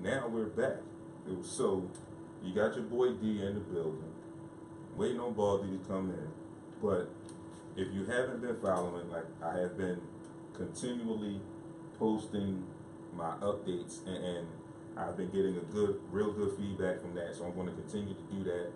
now we're back. So you got your boy D in the building, waiting on Baldy to come in. But if you haven't been following, like I have been continually posting my updates, and I've been getting a real good feedback from that. So I'm going to continue to do that.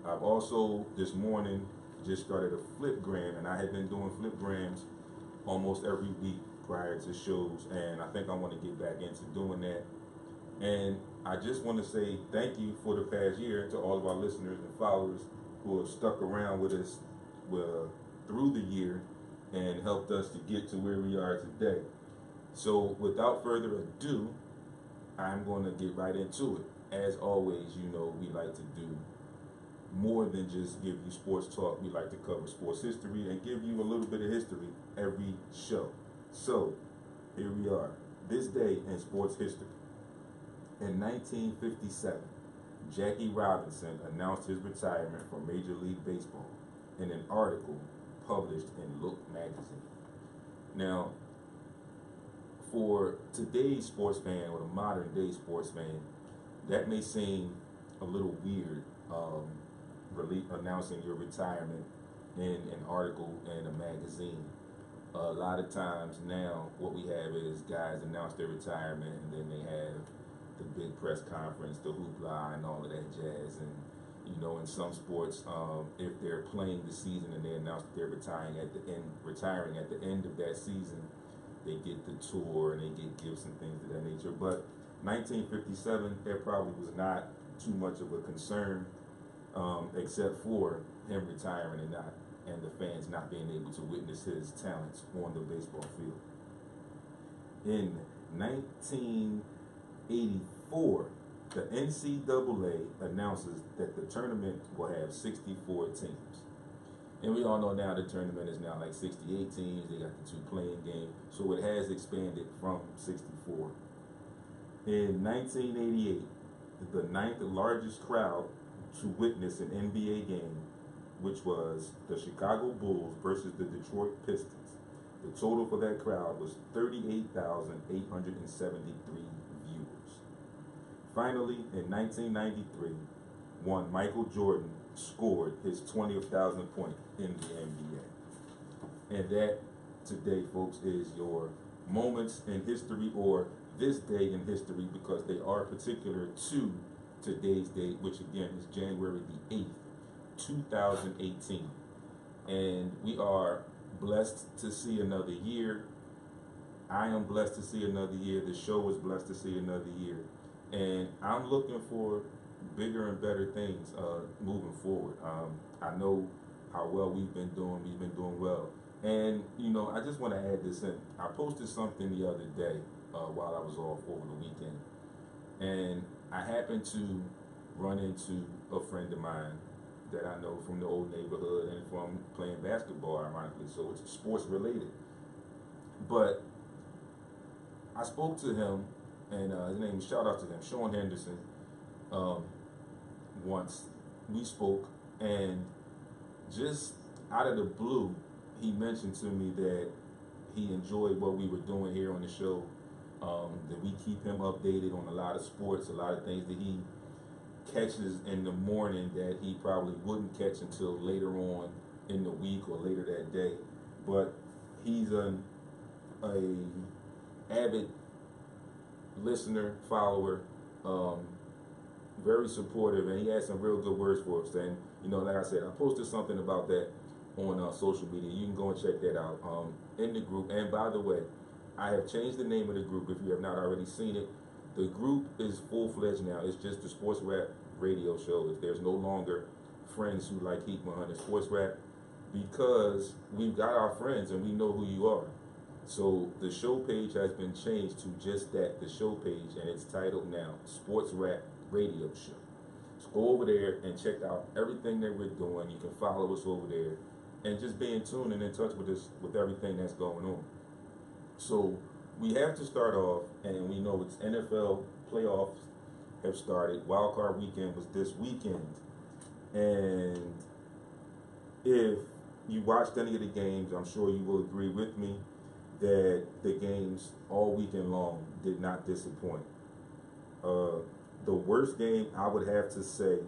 I've also this morning just started a flipgram, and I have been doing flipgrams almost every week prior to shows, and I think I want to get back into doing that. And I just want to say thank you for the past year to all of our listeners and followers who have stuck around with us through the year and helped us to get to where we are today. So without further ado, I'm going to get right into it. As always, you know, we like to do more than just give you sports talk. We like to cover sports history and give you a little bit of history every show. So here we are, this day in sports history. In 1957, Jackie Robinson announced his retirement from Major League Baseball in an article published in Look magazine. Now, for today's sports fan or the modern day sports fan, that may seem a little weird, announcing your retirement in an article in a magazine. A lot of times now what we have is guys announce their retirement and then they have the big press conference, the hoopla and all of that jazz. And you know, in some sports, if they're playing the season and they announce that they're retiring at the end of that season, they get the tour and they get gifts and things of that nature. But 1957, there probably was not too much of a concern, except for him retiring and the fans not being able to witness his talents on the baseball field. In 1984, the NCAA announces that the tournament will have 64 teams. And we all know now the tournament is now like 68 teams. They got the 2 playing games. So it has expanded from 64. In 1988, the 9th largest crowd to witness an NBA game, which was the Chicago Bulls versus the Detroit Pistons. The total for that crowd was 38,873 viewers. Finally, in 1993, one Michael Jordan scored his 20,000th point in the NBA. And that, today, folks, is your moments in history, or this day in history, because they are particular to today's date, which again is January the 8th, 2018. And we are blessed to see another year. I am blessed to see another year. The show is blessed to see another year. And I'm looking for bigger and better things moving forward. I know how well we've been doing. We've been doing well. And, you know, I just want to add this in. I posted something the other day while I was off over the weekend. And I happened to run into a friend of mine that I know from the old neighborhood and from playing basketball, ironically. So it's sports related. But I spoke to him, and his name, shout out to him, Sean Henderson. Once we spoke, and just out of the blue, he mentioned to me that he enjoyed what we were doing here on the show, that we keep him updated on a lot of sports, a lot of things that he catches in the morning that he probably wouldn't catch until later on in the week or later that day. But he's a avid listener, follower, very supportive, and he had some real good words for us. And you know, like I said, I posted something about that on social media. You can go and check that out in the group. And by the way, I have changed the name of the group if you have not already seen it. The group is full-fledged now. It's just the SportsRap radio show. There's no longer friends who like Heat 100 SportsRap, because we've got our friends and we know who you are. So the show page has been changed to just that, the show page, and it's titled now SportsRap Radio Show. So go over there and check out everything that we're doing. You can follow us over there and just be in tune and in touch with us with everything that's going on. So we have to start off, and we know it's NFL playoffs have started. Wild Card Weekend was this weekend, and if you watched any of the games, I'm sure you will agree with me that the games all weekend long did not disappoint. The worst game I would have to say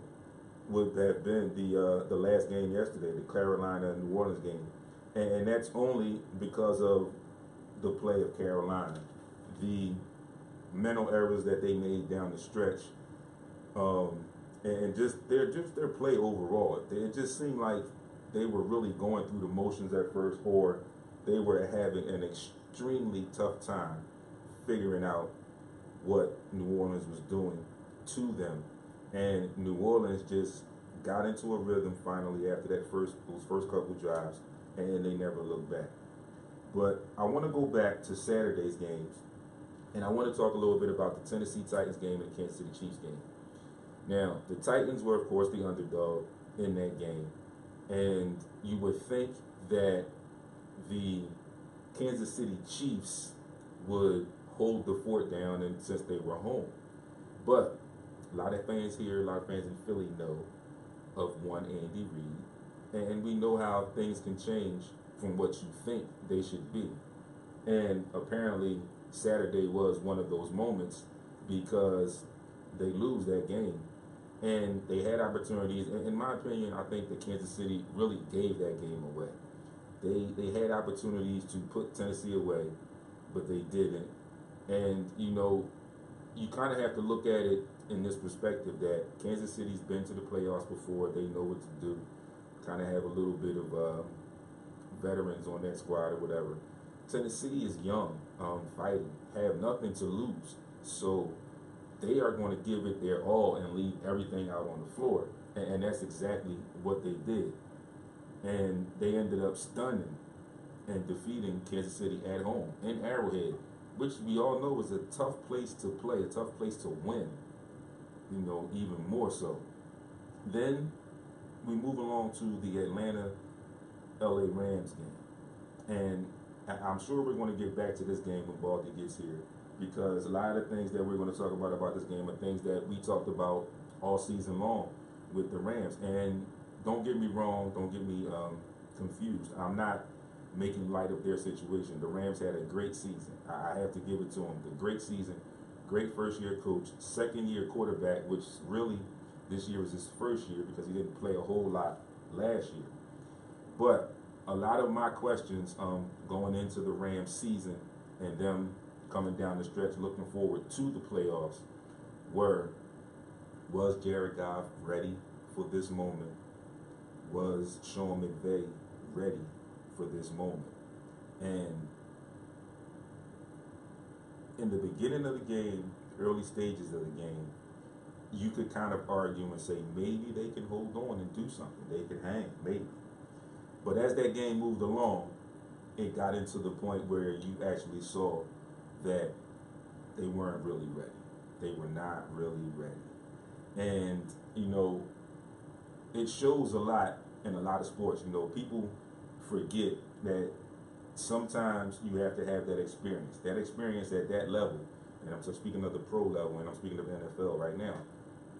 would have been the last game yesterday, the Carolina New Orleans game, and that's only because of the play of Carolina, the mental errors that they made down the stretch, and just their play overall. It just seemed like they were really going through the motions at first, or they were having an extremely tough time figuring out what New Orleans was doing to them. And New Orleans just got into a rhythm finally after those first couple drives, and they never looked back. But I want to go back to Saturday's games, and I want to talk a little bit about the Tennessee Titans game and the Kansas City Chiefs game. Now, the Titans were, of course, the underdog in that game, and you would think that the Kansas City Chiefs would hold the fort down, and since they were home. But a lot of fans here, a lot of fans in Philly know of one Andy Reid, and we know how things can change from what you think they should be. And apparently Saturday was one of those moments, because they lose that game. And they had opportunities. In my opinion, I think that Kansas City really gave that game away. They had opportunities to put Tennessee away, but they didn't. And, you kind of have to look at it in this perspective that Kansas City's been to the playoffs before. They know what to do. Kind of have a little bit of veterans on that squad or whatever. Tennessee is young, fighting, have nothing to lose. So they are going to give it their all and leave everything out on the floor. And that's exactly what they did. And they ended up stunning and defeating Kansas City at home in Arrowhead, which we all know is a tough place to play, a tough place to win, even more so. Then we move along to the Atlanta-LA Rams game. And I'm sure we're going to get back to this game when Baldy gets here, because a lot of the things that we're going to talk about this game are things that we talked about all season long with the Rams. And don't get me wrong, don't get me confused. I'm not making light of their situation. The Rams had a great season. I have to give it to them. The great season, great first-year coach, second-year quarterback, which really this year was his first year because he didn't play a whole lot last year. But a lot of my questions going into the Rams season and them coming down the stretch looking forward to the playoffs was Jared Goff ready for this moment? Was Sean McVay ready for this moment? And in the beginning of the game, early stages of the game, you could kind of argue and say maybe they can hold on and do something. They can hang, maybe. But as that game moved along, it got into the point where you actually saw that they weren't really ready. They were not really ready. And, it shows a lot in a lot of sports. People forget that sometimes you have to have that experience at that level. And I'm speaking of the pro level, and I'm speaking of the NFL right now.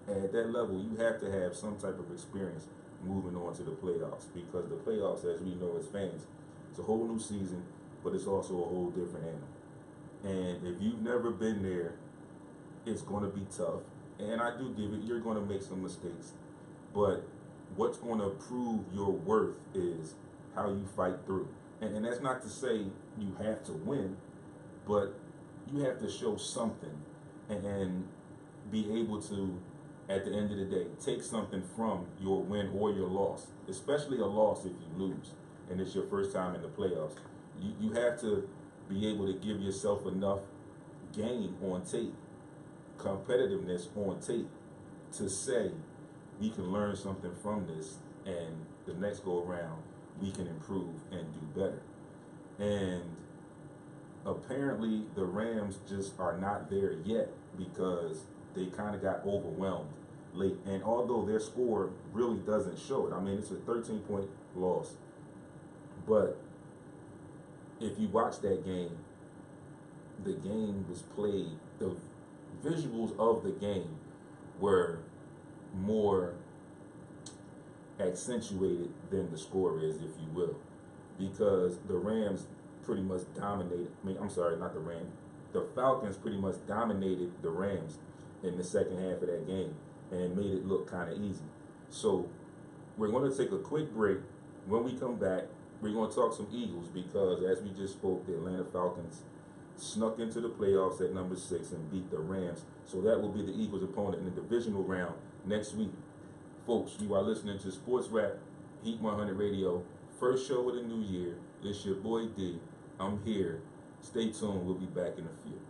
At that level, you have to have some type of experience moving on to the playoffs, because the playoffs, as we know as fans, it's a whole new season, but it's also a whole different animal. And if you've never been there, it's going to be tough. And I do give it, you're going to make some mistakes. But what's going to prove your worth is how you fight through. And that's not to say you have to win, but you have to show something and be able to, at the end of the day, take something from your win or your loss, especially a loss if you lose and it's your first time in the playoffs. You have to be able to give yourself enough game on tape, competitiveness on tape, to say we can learn something from this, and the next go around we can improve and do better. And apparently the Rams just are not there yet, because they kind of got overwhelmed late. And although their score really doesn't show it, I mean, it's a 13-point loss. But if you watch that game, the game was played, the visuals of the game were more accentuated than the score is, if you will, because the Rams pretty much dominated. The Falcons pretty much dominated the Rams in the second half of that game and made it look kind of easy. So we're going to take a quick break. When we come back, we're going to talk some Eagles because, as we just spoke, the Atlanta Falcons snuck into the playoffs at number 6 and beat the Rams. So that will be the Eagles' opponent in the divisional round next week. Folks, you are listening to Sports Rap, Heat 100 Radio. First show of the new year. It's your boy D. I'm here. Stay tuned. We'll be back in a few.